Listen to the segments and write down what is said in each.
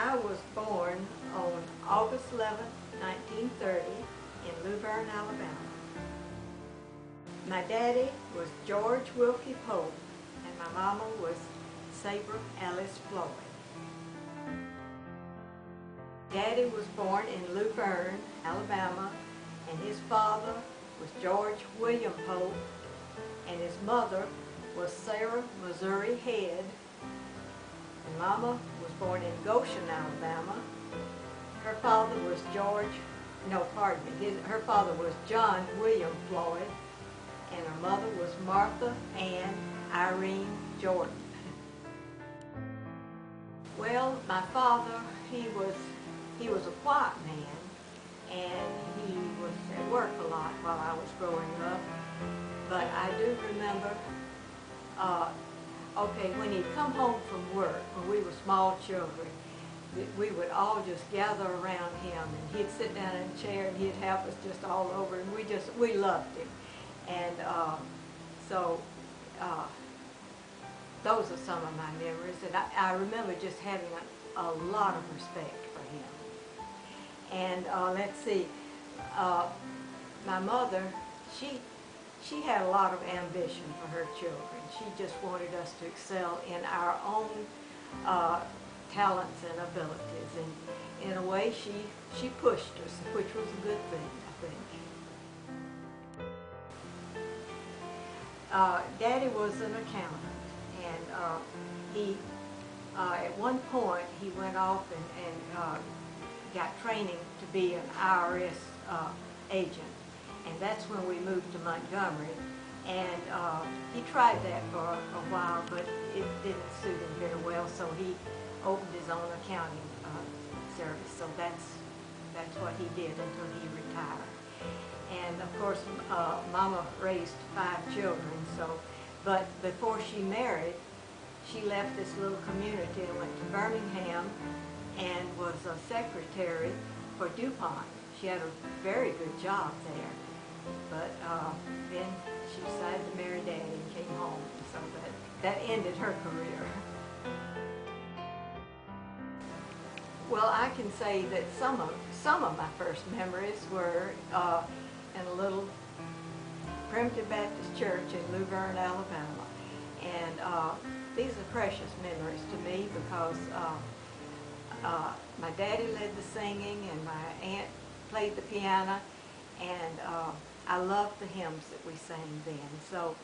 I was born on August 11, 1930 in Luverne, Alabama. My daddy was George Wilkie Pope and my mama was Sabre Alice Floyd. Daddy was born in Luverne, Alabama, and his father was George William Pope, and his mother was Sarah Missouri Head. And Mama was born in Goshen, Alabama. Her father was her father was John William Floyd, and her mother was Martha Ann Irene Jordan. Well, my father, he was a quiet man, and he was at work a lot while I was growing up. But I do remember, when he'd come home from work, when we were small children, we would all just gather around him, and he'd sit down in a chair and he'd have us just all over, and we loved him. And those are some of my memories, and I remember just having a lot of respect for him. And let's see, my mother, she had a lot of ambition for her children. She just wanted us to excel in our own talents and abilities, and in a way she pushed us, which was a good thing, I think. Daddy was an accountant, and he at one point he went off and got training to be an IRS agent, and that's when we moved to Montgomery. And he tried that for a while, but it didn't suit him very well, so he opened his own accounting service. So that's what he did until he retired. And of course, Mama raised 5 children. But before she married, she left this little community and went to Birmingham and was a secretary for DuPont. She had a very good job there. But then she decided to marry Daddy and came home. So that ended her career. Well, I can say that some of my first memories were in a little Primitive Baptist church in Luverne, Alabama. And these are precious memories to me because my daddy led the singing and my aunt played the piano, and I loved the hymns that we sang then. So,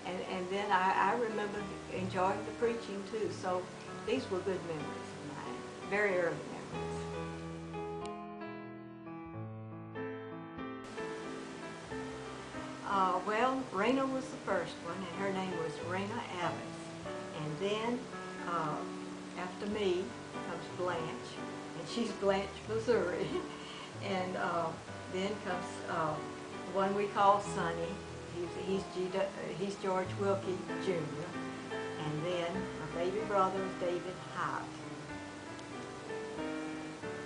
and then I remember enjoying the preaching too. So these were good memories of mine, very early memories. Well, Rena was the first one, and her name was Rena Alice. And then after me comes Blanche, and she's Blanche Missouri. And then comes the one we call Sonny. He's George Wilkie Jr. And then my baby brother is David Hyde.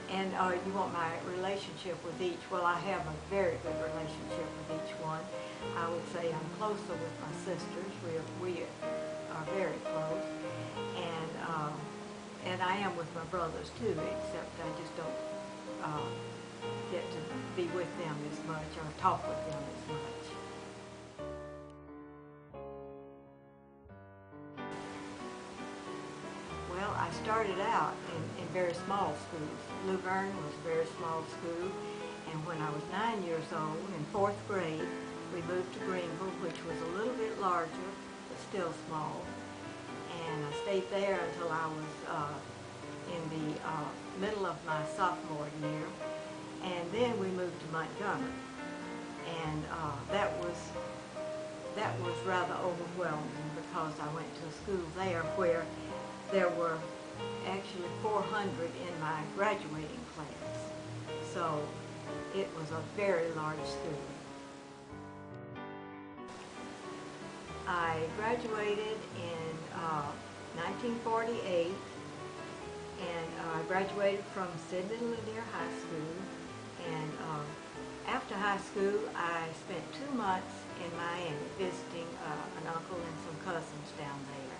And you want my relationship with each? Well, I have a very good relationship with each one. I would say I'm closer with my sisters. We are very close. And I am with my brothers too, except I just don't get to be with them as much or talk with them as much. Well, I started out in very small schools. Luverne was a very small school, and when I was 9 years old, in 4th grade, we moved to Greenville, which was a little bit larger, but still small. And I stayed there until I was in the middle of my sophomore year. And then we moved to Montgomery, and that was rather overwhelming because I went to a school there where there were actually 400 in my graduating class. So it was a very large school. I graduated in 1948, and I graduated from Sidney Lanier High School. And after high school, I spent 2 months in Miami visiting an uncle and some cousins down there.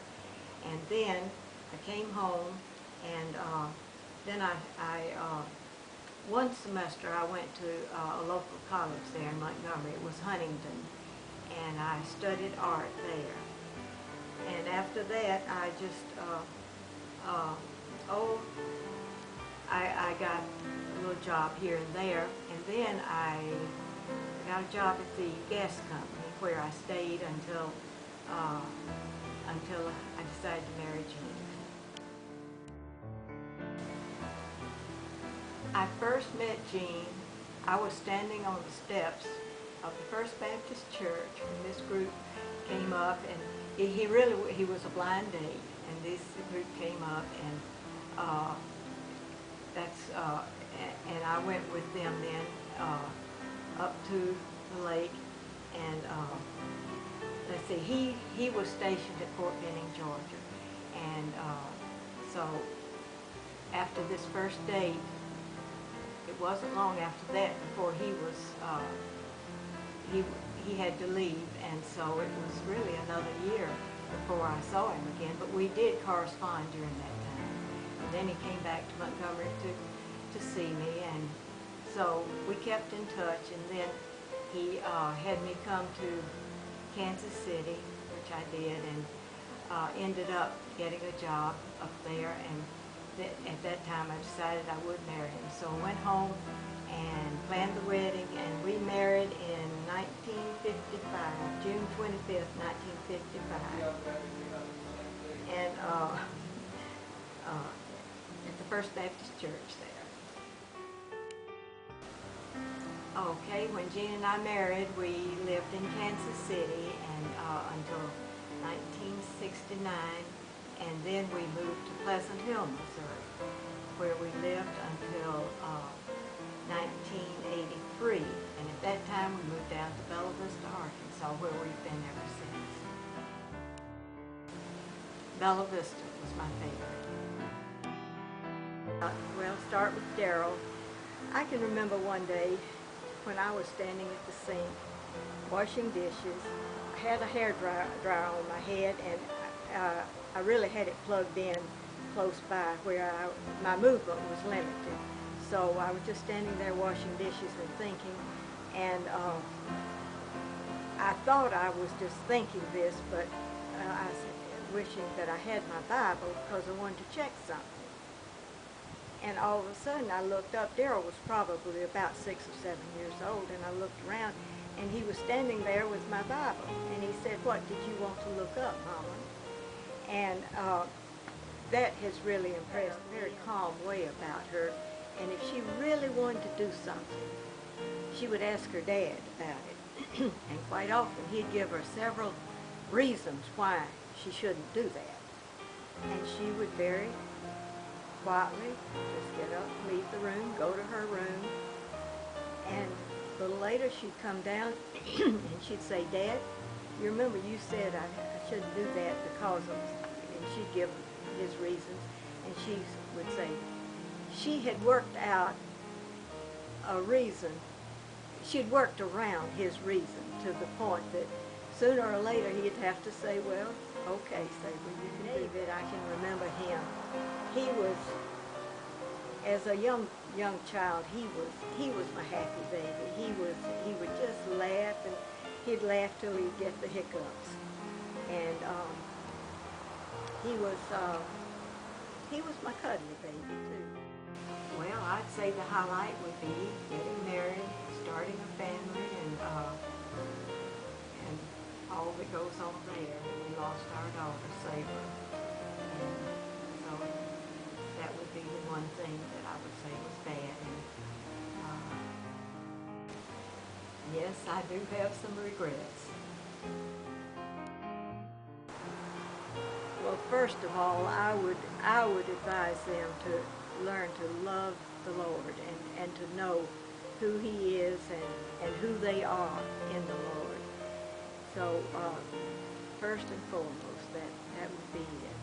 And then I came home And then one semester I went to a local college there in Montgomery. It was Huntington, and I studied art there. And after that, I just, I got a little job here and there, and then I got a job at the gas company where I stayed until I decided to marry Gene. I first met Gene. I was standing on the steps of the First Baptist Church when this group came up, and he was a blind date, and this group came up, and and I went with them then up to the lake, and let's see, he was stationed at Fort Benning, Georgia, and so after this first date, it wasn't long after that before he was he had to leave, and so it was really another year before I saw him again. But we did correspond during that time, and then he came back to Montgomery to see me, and so we kept in touch. And then he had me come to Kansas City, which I did, and ended up getting a job up there. And at that time I decided I would marry him. So I went home and planned the wedding, and we married in 1955, June 25th, 1955. And at the First Baptist Church there. Okay, when Gene and I married, we lived in Kansas City and until 1969. And then we moved to Pleasant Hill, Missouri, where we lived until 1983. And at that time, we moved down to Bella Vista, Arkansas, where we've been ever since. Bella Vista was my favorite. Well, start with Daryl. I can remember one day when I was standing at the sink, washing dishes. I had a hair dryer on my head, and I really had it plugged in close by where my movement was limited. So I was just standing there washing dishes and thinking, and I thought I was just thinking this, but I was wishing that I had my Bible because I wanted to check something. And all of a sudden I looked up. Daryl was probably about 6 or 7 years old, and I looked around, and he was standing there with my Bible. And he said, "What did you want to look up, Mama?" And that has really impressed me. A very calm way about her. And if she really wanted to do something, she would ask her dad about it. And quite often he'd give her several reasons why she shouldn't do that. And she would very quietly just get up, leave the room, go to her room. And a little later she'd come down and she'd say, "Dad, you remember you said I shouldn't do that because of," and she'd give his reasons, and she would say she had worked out a reason. She'd worked around his reason to the point that sooner or later he'd have to say, "Well, okay, Sabre, you can do it." I can remember him. He was, as a young child, he was my happy baby. He would just laugh, and he'd laugh till he'd get the hiccups. And he was my cuddly baby too. Well, I'd say the highlight would be getting married, starting a family, and all that goes on there. We lost our daughter, Sabre, and so that would be the one thing that I would say was bad. And yes, I do have some regrets. Well, first of all, I would advise them to learn to love the Lord and to know who He is and who they are in the Lord. So first and foremost, that would be it.